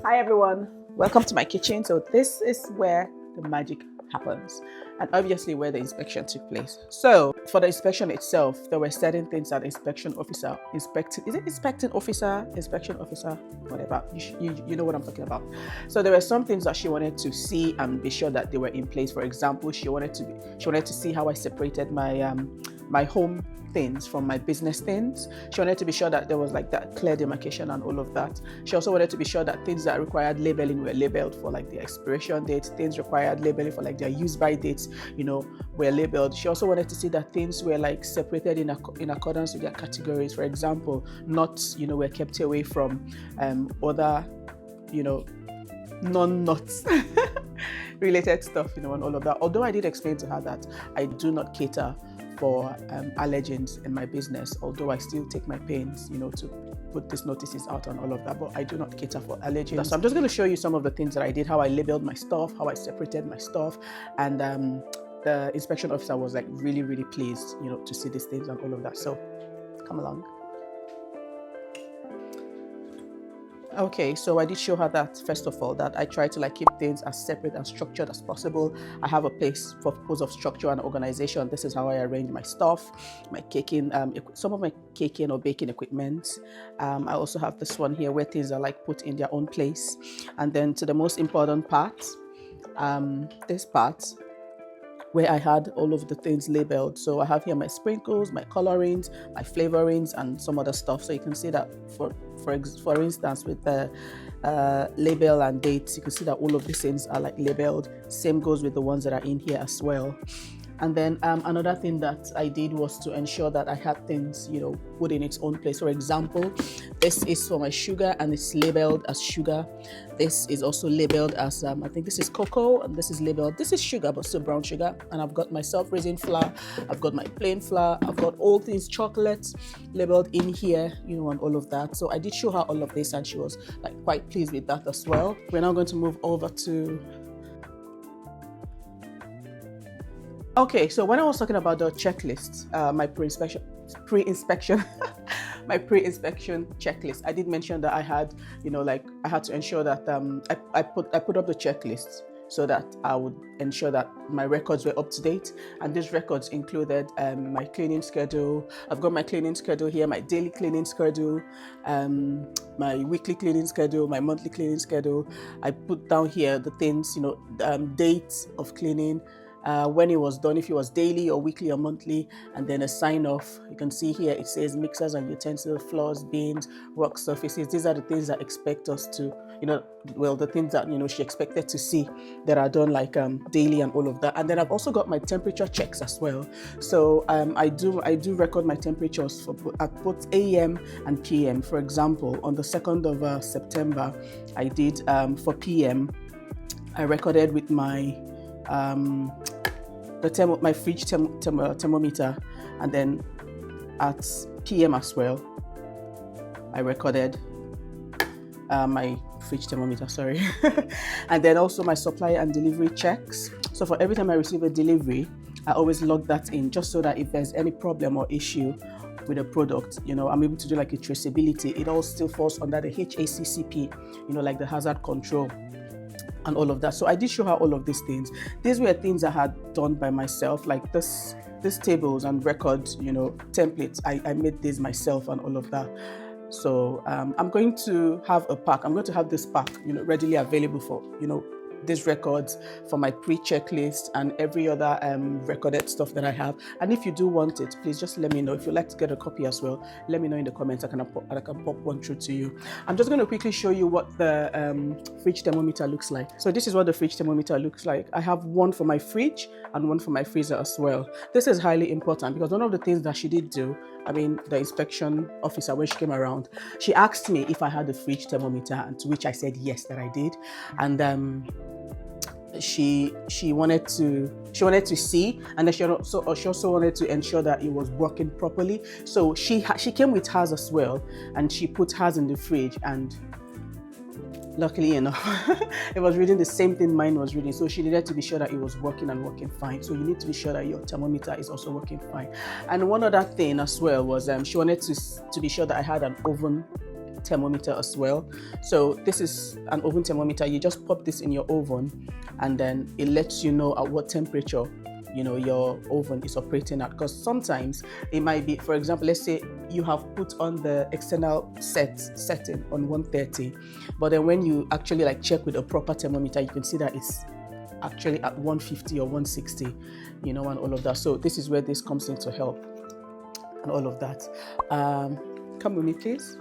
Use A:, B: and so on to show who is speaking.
A: Hi everyone, welcome to my kitchen. So this is where the magic happens, and obviously where the inspection took place. So for the inspection itself, there were certain things that the inspection officer inspection officer, whatever, you know what I'm talking about. So there were some things that she wanted to see and be sure that they were in place. For example, she wanted to see how I separated my my home things from my business things. She wanted to be sure that there was like that clear demarcation and all of that. She also wanted to be sure that things that required labeling were labeled for like the expiration dates, things required labeling for like their use by dates, were labeled. She also wanted to see that things were like separated in accordance with their categories. For example, nuts, were kept away from other, non-nuts related stuff, and all of that. Although I did explain to her that I do not cater for allergens in my business, although I still take my pains, to put these notices out and all of that, but I do not cater for allergens. So I'm just going to show you some of the things that I did, how I labeled my stuff, how I separated my stuff, and the inspection officer was like really, really pleased, to see these things and all of that. So come along. Okay, so I did show her that, first of all, that I try to like keep things as separate and structured as possible. I have a place for purpose of structure and organization. This is how I arrange my stuff, my caking, some of my caking or baking equipment. I also have this one here where things are like put in their own place. And then to the most important part, this part, where I had all of the things labeled. So I have here my sprinkles, my colorings, my flavorings, and some other stuff. So you can see that for instance, with the label and dates, you can see that all of these things are like labeled. Same goes with the ones that are in here as well. And then another thing that I did was to ensure that I had things, put in its own place. For example, this is for my sugar and it's labeled as sugar. This is also labeled as, I think this is cocoa, and this is labeled, this is sugar, but still brown sugar. And I've got my self-raising flour, I've got my plain flour, I've got all things chocolate labeled in here, and all of that. So I did show her all of this and she was like quite pleased with that as well. We're now going to move over to okay, so when I was talking about the checklist, my pre-inspection my pre-inspection checklist, I did mention that I had, I had to ensure that I put up the checklist so that I would ensure that my records were up to date. And these records included my cleaning schedule. I've got my cleaning schedule here, my daily cleaning schedule, my weekly cleaning schedule, my monthly cleaning schedule. I put down here the things, dates of cleaning, when it was done, if it was daily or weekly or monthly, and then a sign off. You can see here it says mixers and utensils, floors, bins, work surfaces. These are the things that expect us to, the things that she expected to see that are done like daily and all of that. And then I've also got my temperature checks as well. So I do record my temperatures at both AM and PM. For example, on the 2nd of September, I did for PM, I recorded with my my fridge thermometer, and then at PM as well I recorded my fridge thermometer, sorry. And then also my supply and delivery checks. So for every time I receive a delivery, I always log that in, just so that if there's any problem or issue with a product, I'm able to do like a traceability. It all still falls under the HACCP, like the hazard control and all of that. So I did show her all of these things. These were things I had done by myself, like these tables and records, templates. I made these myself and all of that. So I'm going to have a pack. I'm going to have this pack, readily available for, these records, for my pre-checklist and every other recorded stuff that I have. And if you do want it, please just let me know. If you'd like to get a copy as well, let me know in the comments. I can pop one through to you. I'm just going to quickly show you what the fridge thermometer looks like. So this is what the fridge thermometer looks like. I have one for my fridge and one for my freezer as well. This is highly important because one of the things that she did do, the inspection officer, when she came around, she asked me if I had a fridge thermometer, and to which I said yes, that I did. And she wanted to see, and then she also wanted to ensure that it was working properly. So she came with hers as well, and she put hers in the fridge, and luckily enough, it was reading the same thing mine was reading. So she needed to be sure that it was working and working fine. So you need to be sure that your thermometer is also working fine. And one other thing as well was she wanted to be sure that I had an oven thermometer as well. So this is an oven thermometer. You just pop this in your oven, and then it lets you know at what temperature your oven is operating at. Because sometimes it might be, for example, let's say you have put on the external setting on 130, but then when you actually like check with a proper thermometer, you can see that it's actually at 150 or 160, and all of that. So this is where this comes in to help and all of that. Come with me, please.